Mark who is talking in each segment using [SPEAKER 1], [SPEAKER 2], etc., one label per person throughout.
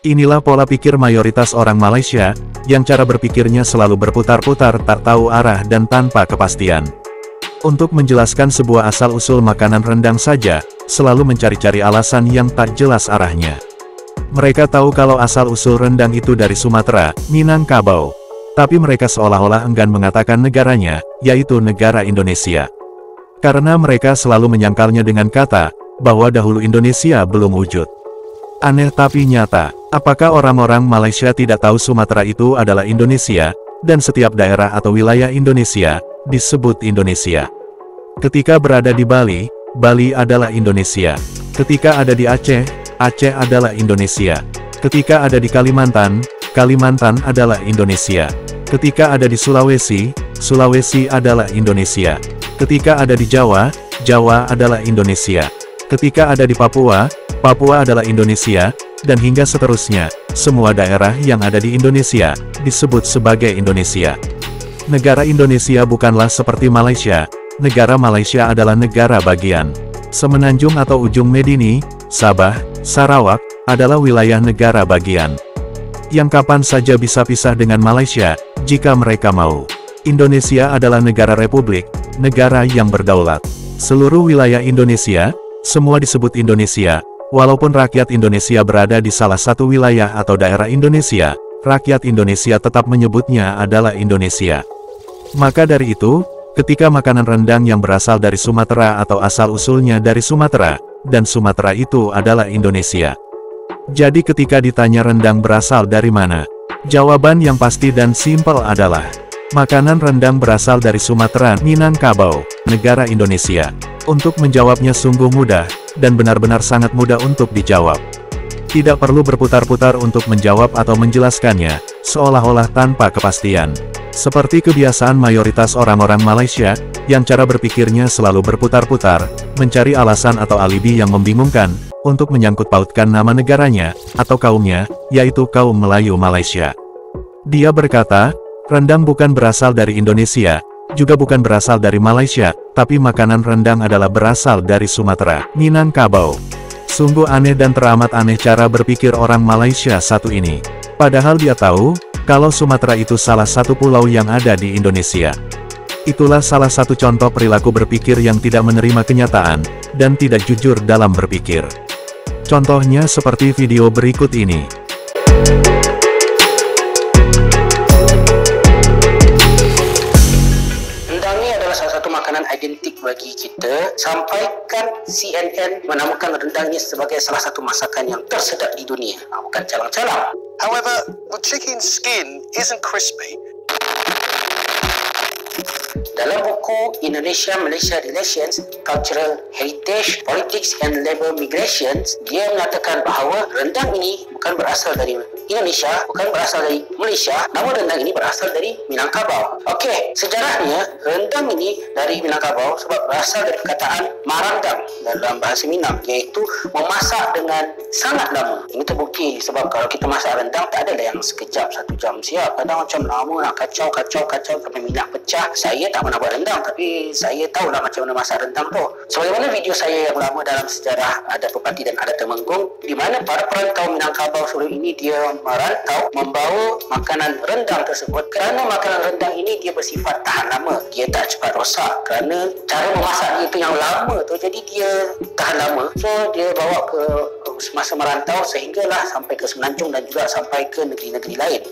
[SPEAKER 1] Inilah pola pikir mayoritas orang Malaysia, yang cara berpikirnya selalu berputar-putar tak tahu arah dan tanpa kepastian. Untuk menjelaskan sebuah asal-usul makanan rendang saja, selalu mencari-cari alasan yang tak jelas arahnya. Mereka tahu kalau asal-usul rendang itu dari Sumatera, Minangkabau. Tapi mereka seolah-olah enggan mengatakan negaranya, yaitu negara Indonesia. Karena mereka selalu menyangkalnya dengan kata, bahwa dahulu Indonesia belum wujud. Aneh tapi nyata, apakah orang-orang Malaysia tidak tahu Sumatera itu adalah Indonesia, dan setiap daerah atau wilayah Indonesia, disebut Indonesia. Ketika berada di Bali, Bali adalah Indonesia. Ketika ada di Aceh, Aceh adalah Indonesia. Ketika ada di Kalimantan, Kalimantan adalah Indonesia. Ketika ada di Sulawesi, Sulawesi adalah Indonesia. Ketika ada di Jawa, Jawa adalah Indonesia. Ketika ada di Papua, Papua adalah Indonesia, dan hingga seterusnya, semua daerah yang ada di Indonesia, disebut sebagai Indonesia. Negara Indonesia bukanlah seperti Malaysia, negara Malaysia adalah negara bagian. Semenanjung atau ujung Medini, Sabah, Sarawak, adalah wilayah negara bagian. Yang kapan saja bisa pisah dengan Malaysia, jika mereka mau. Indonesia adalah negara republik, negara yang berdaulat. Seluruh wilayah Indonesia, semua disebut Indonesia, walaupun rakyat Indonesia berada di salah satu wilayah atau daerah Indonesia, rakyat Indonesia tetap menyebutnya adalah Indonesia. Maka dari itu, ketika makanan rendang yang berasal dari Sumatera atau asal-usulnya dari Sumatera, dan Sumatera itu adalah Indonesia. Jadi ketika ditanya rendang berasal dari mana? Jawaban yang pasti dan simpel adalah, makanan rendang berasal dari Sumatera, Minangkabau, negara Indonesia. Untuk menjawabnya sungguh mudah, dan benar-benar sangat mudah untuk dijawab. Tidak perlu berputar-putar untuk menjawab atau menjelaskannya, seolah-olah tanpa kepastian. Seperti kebiasaan mayoritas orang-orang Malaysia, yang cara berpikirnya selalu berputar-putar, mencari alasan atau alibi yang membingungkan, untuk menyangkut pautkan nama negaranya, atau kaumnya, yaitu kaum Melayu Malaysia. Dia berkata, rendang bukan berasal dari Indonesia, juga bukan berasal dari Malaysia, tapi makanan rendang adalah berasal dari Sumatera, Minangkabau. Sungguh aneh dan teramat aneh cara berpikir orang Malaysia satu ini. Padahal dia tahu, kalau Sumatera itu salah satu pulau yang ada di Indonesia. Itulah salah satu contoh perilaku berpikir yang tidak menerima kenyataan, dan tidak jujur dalam berpikir. Contohnya seperti video berikut ini.
[SPEAKER 2] Makanan identik bagi kita, sampaikan CNN menamakan rendang ini sebagai salah satu masakan yang tersedap di dunia. Bukan calang-calang.
[SPEAKER 3] However, the chicken skin isn't crispy.
[SPEAKER 2] Dalam buku Indonesia-Malaysia Relations, Cultural Heritage, Politics and Labour Migrations, dia mengatakan bahawa rendang ini bukan berasal dari Indonesia, bukan berasal dari Malaysia, namun rendang ini berasal dari Minangkabau. Okey, sejarahnya rendang ini dari Minangkabau sebab berasal dari perkataan marandang dalam bahasa Minang, iaitu memasak dengan sangat lama. Ini terbukti sebab kalau kita masak rendang tak adalah yang sekejap 1 jam siap. Kadang macam lama nak kacau sampai minyak pecah. Saya tak pernah buat rendang, tapi saya tahulah macam mana masak rendang tu. Sebagaimana video saya yang lama dalam sejarah adat Pepati dan adat Temenggung, di mana para perantau Minangkabau sebelum ini dia merantau membawa makanan rendang tersebut, kerana makanan rendang ini dia bersifat tahan lama, dia tak cepat rosak kerana cara memasak dia itu yang lama tu, jadi dia tahan lama. So dia bawa ke semasa merantau sehinggalah sampai ke Semenanjung dan juga sampai ke negeri-negeri lain.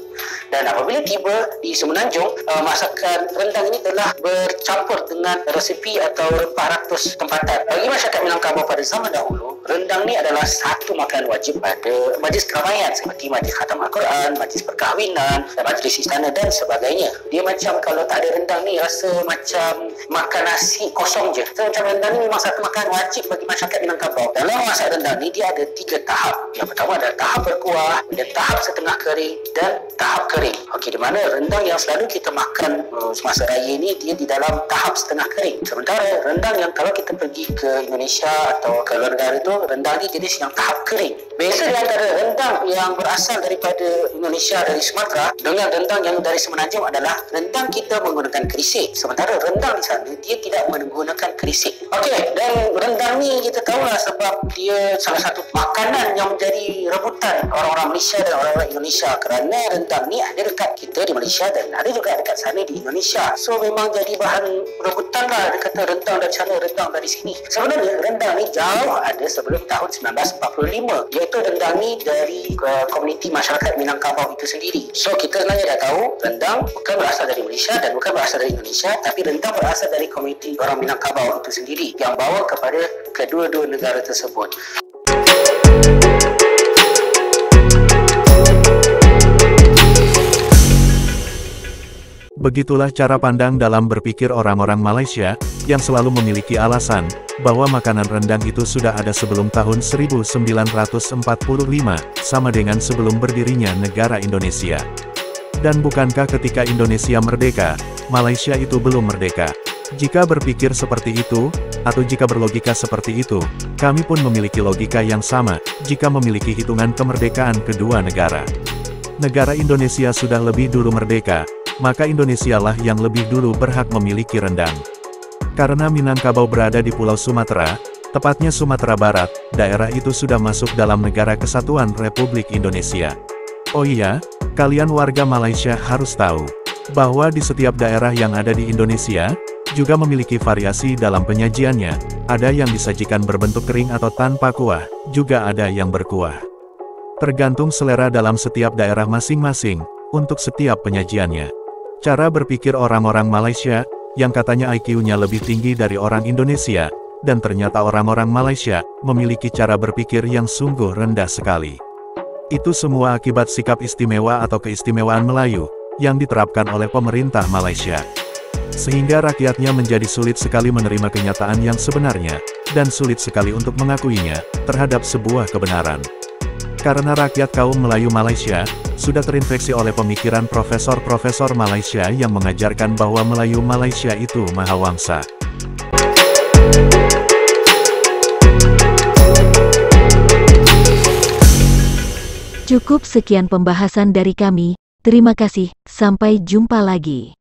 [SPEAKER 2] Dan apabila tiba di Semenanjung, masakan rendang ini telah bercampur dengan resepi atau rempah ratus tempatan. Bagi masyarakat Minangkabau pada zaman dahulu, rendang ni adalah satu makanan wajib pada majlis keramaian seperti majlis khatam Al-Quran, majlis perkahwinan, majlis istana dan sebagainya. Dia macam kalau tak ada rendang ni rasa macam makan nasi kosong je. So, macam rendang ni memang satu makanan wajib bagi masyarakat Minangkabau. Dalam masak rendang ni dia ada 3 tahap. Yang pertama adalah tahap berkuah, kemudian tahap setengah kering dan tahap kering. Okey, di mana rendang yang selalu kita makan semasa raya ni dia di dalam tahap setengah kering. Sementara rendang yang kalau kita pergi ke Indonesia atau ke luar negara tu, rendang ni jenis yang tahap kering. Beza di antara rendang yang berasal daripada Indonesia dari Sumatera dengan rendang yang dari Semenanjung adalah rendang kita menggunakan kerisik. Sementara rendang di sana dia tidak menggunakan kerisik. Okey, dan rendang ni kita tahulah sebab dia salah satu makanan yang menjadi rebutan orang-orang Malaysia dan orang-orang Indonesia, kerana rendang ni ada dekat kita di Malaysia dan ada juga dekat sana di Indonesia. So memang jadi bahan rebutan lah. Dia kata rendang dari sana, rendang dari sini. Sebenarnya rendang ni jauh ada sebelum tahun 1945, iaitu rendang ni dari komuniti masyarakat Minangkabau itu sendiri. So kita sebenarnya dah tahu rendang bukan berasal dari Malaysia dan bukan berasal dari Indonesia, tapi rendang berasal dari komuniti orang Minangkabau itu sendiri yang bawa kepada kedua-dua negara tersebut.
[SPEAKER 1] Begitulah cara pandang dalam berpikir orang-orang Malaysia, yang selalu memiliki alasan, bahwa makanan rendang itu sudah ada sebelum tahun 1945, sama dengan sebelum berdirinya negara Indonesia. Dan bukankah ketika Indonesia merdeka, Malaysia itu belum merdeka? Jika berpikir seperti itu, atau jika berlogika seperti itu, kami pun memiliki logika yang sama, jika memiliki hitungan kemerdekaan kedua negara. Negara Indonesia sudah lebih dulu merdeka, maka Indonesialah yang lebih dulu berhak memiliki rendang. Karena Minangkabau berada di Pulau Sumatera, tepatnya Sumatera Barat, daerah itu sudah masuk dalam Negara Kesatuan Republik Indonesia. Oh iya, kalian warga Malaysia harus tahu, bahwa di setiap daerah yang ada di Indonesia, juga memiliki variasi dalam penyajiannya, ada yang disajikan berbentuk kering atau tanpa kuah, juga ada yang berkuah. Tergantung selera dalam setiap daerah masing-masing, untuk setiap penyajiannya. Cara berpikir orang-orang Malaysia, yang katanya IQ-nya lebih tinggi dari orang Indonesia, dan ternyata orang-orang Malaysia, memiliki cara berpikir yang sungguh rendah sekali. Itu semua akibat sikap istimewa atau keistimewaan Melayu, yang diterapkan oleh pemerintah Malaysia. Sehingga rakyatnya menjadi sulit sekali menerima kenyataan yang sebenarnya, dan sulit sekali untuk mengakuinya, terhadap sebuah kebenaran. Karena rakyat kaum Melayu Malaysia, sudah terinfeksi oleh pemikiran profesor-profesor Malaysia yang mengajarkan bahwa Melayu Malaysia itu mahawangsa.
[SPEAKER 4] Cukup sekian pembahasan dari kami, terima kasih, sampai jumpa lagi.